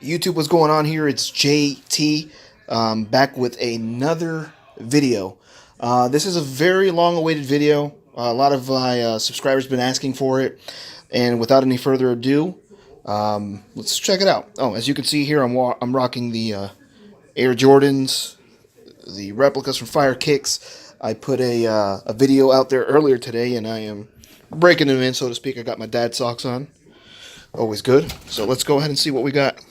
YouTube, what's going on here? It's JT, back with another video. This is a very long-awaited video. A lot of my subscribers have been asking for it, and without any further ado, let's check it out. Oh, as you can see here, I'm rocking the Air Jordans, the replicas from Fire Kicks. I put a video out there earlier today, and I am breaking them in, so to speak. I got my dad socks on. Always good. So let's go ahead and see what we got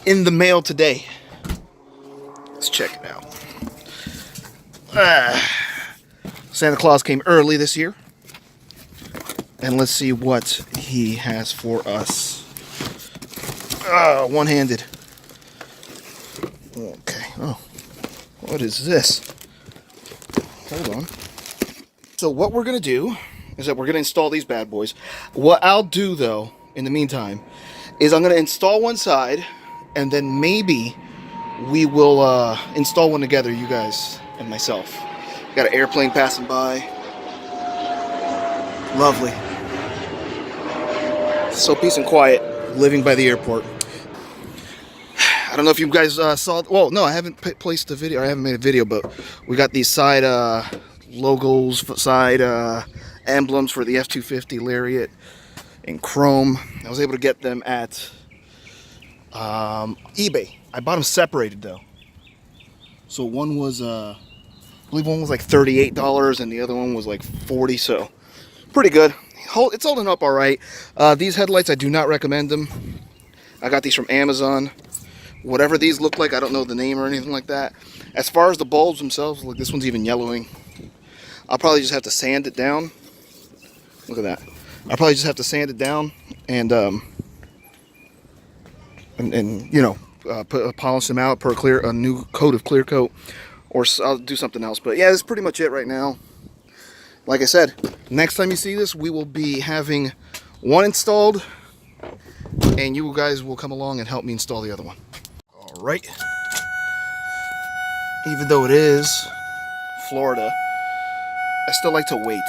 in the mail today. Let's check it out. Santa Claus came early this year. And let's see what he has for us. One-handed. Okay. Oh, what is this? Hold on. So what we're going to do is that we're going to install these bad boys. What I'll do, though, in the meantime, is I'm going to install one side, and then maybe we will install one together, you guys and myself. Got an airplane passing by. Lovely. So peace and quiet, living by the airport. I don't know if you guys saw. Well, no, I haven't placed the video. I haven't made a video, but we got these side logos, side emblems for the F250 Lariat in chrome. I was able to get them at eBay. I bought them separated though. So one was, I believe one was like $38 and the other one was like $40. So pretty good. It's holding up all right. These headlights, I do not recommend them. I got these from Amazon. Whatever these look like, I don't know the name or anything like that. As far as the bulbs themselves, look, this one's even yellowing. I'll probably just have to sand it down. Look at that. I'll probably just have to sand it down and you know, polish them out, put a new coat of clear coat, or I'll do something else. But yeah, that's pretty much it right now. Like I said, next time you see this, we will be having one installed, and you guys will come along and help me install the other one. All right. Even though it is Florida, I still like to wait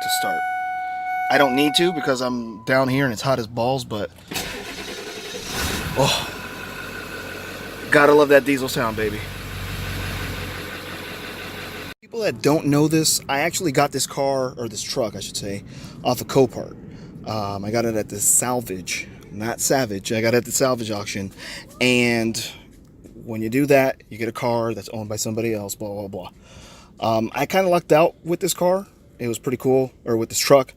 to start. I don't need to because I'm down here and it's hot as balls, but oh, gotta love that diesel sound, baby. People that don't know this, I actually got this car, or this truck I should say, off of Copart. I got it at the salvage, not Savage. I got it at the salvage auction, and when you do that, you get a car that's owned by somebody else, blah, blah, blah. I kind of lucked out with this car. It was pretty cool, or with this truck.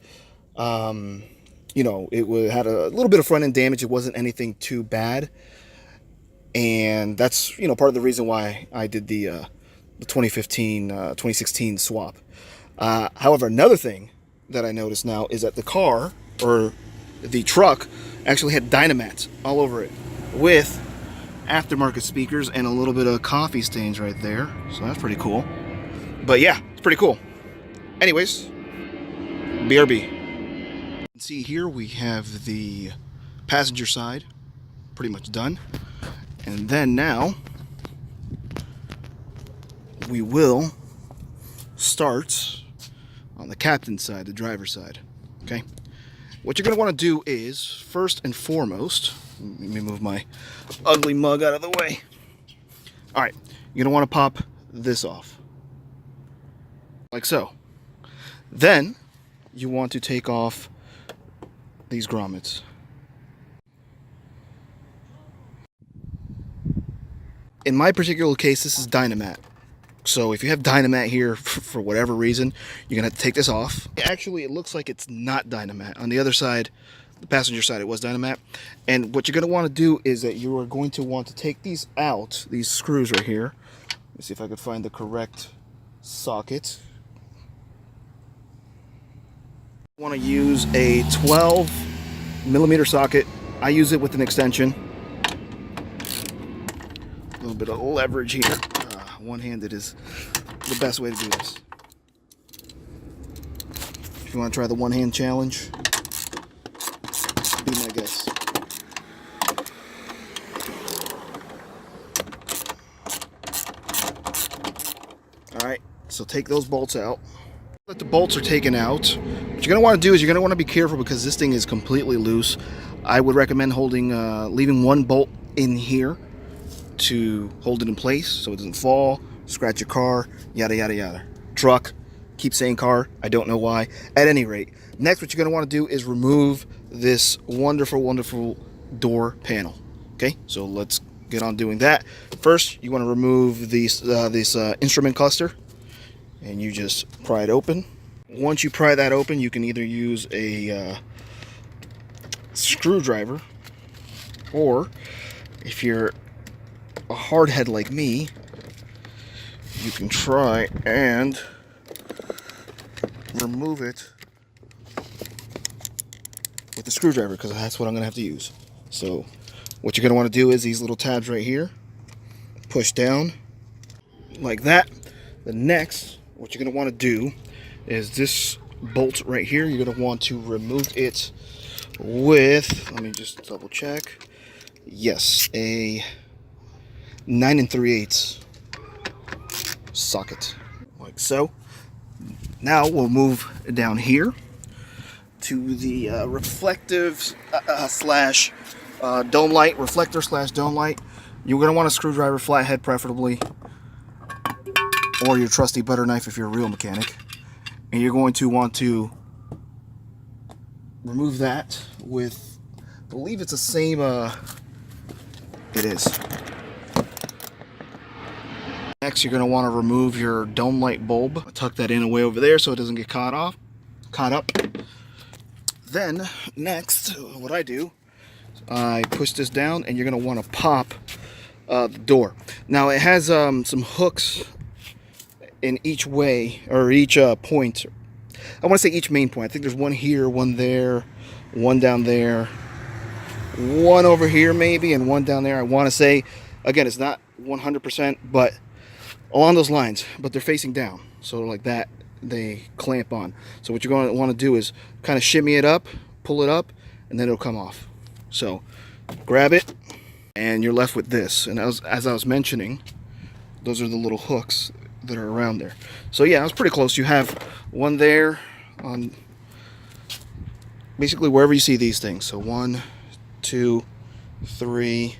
You know, it had a little bit of front end damage. It wasn't anything too bad, and that's, you know, part of the reason why I did the 2016 swap. However, another thing that I noticed now is that the car, or the truck, actually had Dynamats all over it with aftermarket speakers and a little bit of coffee stains right there. So that's pretty cool. But yeah, it's pretty cool. Anyways, BRB. See here we have the passenger side pretty much done. And then now we will start on the captain's side, the driver's side. Okay? What you're going to want to do is, first and foremost, let me move my ugly mug out of the way. Alright, you're going to want to pop this off. Like so. Then, you want to take off these grommets. In my particular case, this is Dynamat. So if you have Dynamat here for whatever reason, you're going to have to take this off. Actually, it looks like it's not Dynamat. On the other side, the passenger side, it was Dynamat. And what you're going to want to do is that you are going to want to take these out, these screws right here. Let me see if I could find the correct socket. You want to use a 12mm socket. I use it with an extension. A little bit of leverage here. One-handed is the best way to do this. If you want to try the one-hand challenge, be my guest. Alright, so take those bolts out. That the bolts are taken out, what you're going to want to do is you're going to want to be careful because this thing is completely loose. I would recommend leaving one bolt in here to hold it in place so it doesn't fall, scratch your car, yada yada yada. Truck, keep saying car, I don't know why. At any rate, next what you're going to want to do is remove this wonderful door panel. Okay, so let's get on doing that. First, you want to remove this instrument cluster, and you just pry it open. Once you pry that open, you can either use a screwdriver, or if you're a hard head like me, you can try and remove it with the screwdriver, because that's what I'm going to have to use. So what you're going to want to do is these little tabs right here, push down like that. The next, what you're going to want to do is this bolt right here, you're going to want to remove it with, let me just double check, yes, a 9 3/8 socket, like so. Now we'll move down here to the reflective slash dome light, reflector slash dome light. You're going to want a screwdriver, flathead preferably, or your trusty butter knife if you're a real mechanic. And you're going to want to remove that with, I believe it's the same, it is. Next, you're going to want to remove your dome light bulb. Tuck that in away over there so it doesn't get caught up. Then, next, what I do, I push this down, and you're going to want to pop the door. Now, it has some hooks in each way, or each point. I want to say each main point. I think there's one here, one there, one down there, one over here maybe, and one down there. I want to say, again, it's not 100%, but along those lines, but they're facing down, so like that they clamp on. So what you're going to want to do is kind of shimmy it up, pull it up, and then it'll come off. So grab it, and you're left with this. And as I was mentioning, those are the little hooks that are around there. So yeah, I was pretty close. You have one there on basically wherever you see these things. So 1, 2, 3,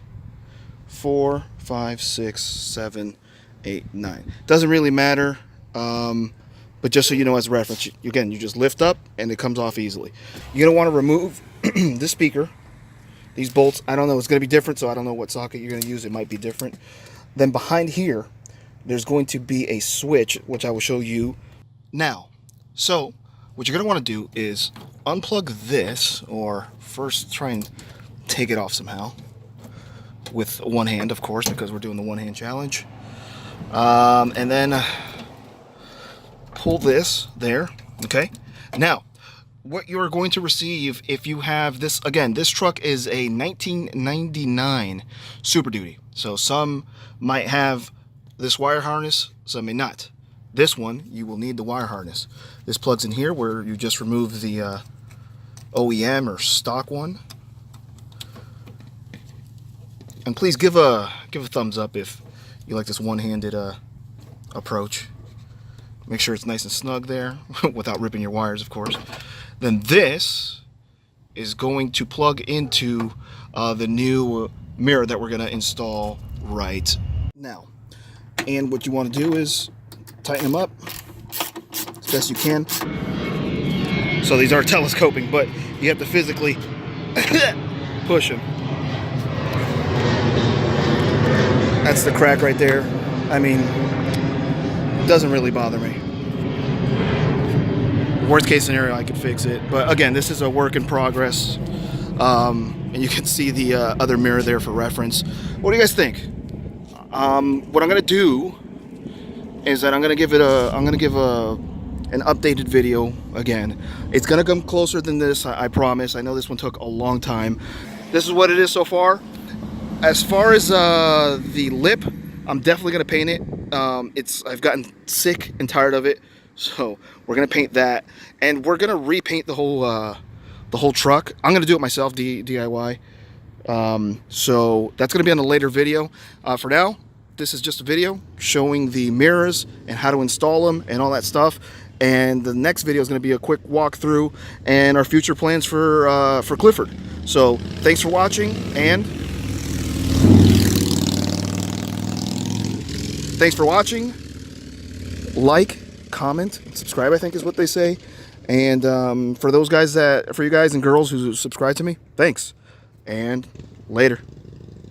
4, 5, 6, 7, 8, 9. Doesn't really matter, but just so you know as a reference, again, you just lift up and it comes off easily. You're going to want to remove this speaker, these bolts. I don't know, it's going to be different, so I don't know what socket you're going to use. It might be different. Then behind here, there's going to be a switch, which I will show you now. So what you're going to want to do is unplug this, or first try and take it off somehow with one hand, of course, because we're doing the one-hand challenge. And then pull this there. Okay, now what you're going to receive if you have this, again, this truck is a 1999 Super Duty, so some might have this wire harness, some may not. This one, you will need the wire harness. This plugs in here where you just remove the OEM or stock one. And please give a thumbs up if you like this one-handed approach. Make sure it's nice and snug there without ripping your wires, of course. Then this is going to plug into the new mirror that we're going to install right now. And what you want to do is tighten them up as best you can. So these are telescoping, but you have to physically push them. That's the crack right there. I mean, it doesn't really bother me. Worst case scenario, I could fix it. But again, this is a work in progress. And you can see the other mirror there for reference. What do you guys think? What I'm gonna do is that I'm gonna give an updated video again. It's gonna come closer than this, I promise. I know this one took a long time. This is what it is so far. As far as the lip, I'm definitely gonna paint it. I've gotten sick and tired of it, so we're gonna paint that, and we're gonna repaint the whole truck. I'm gonna do it myself, DIY. So that's gonna be on a later video. For now, this is just a video showing the mirrors and how to install them and all that stuff. and the next video is going to be a quick walkthrough and our future plans for Clifford. So thanks for watching, and like, comment, subscribe, I think is what they say. And for you guys and girls who subscribe to me, thanks, and later.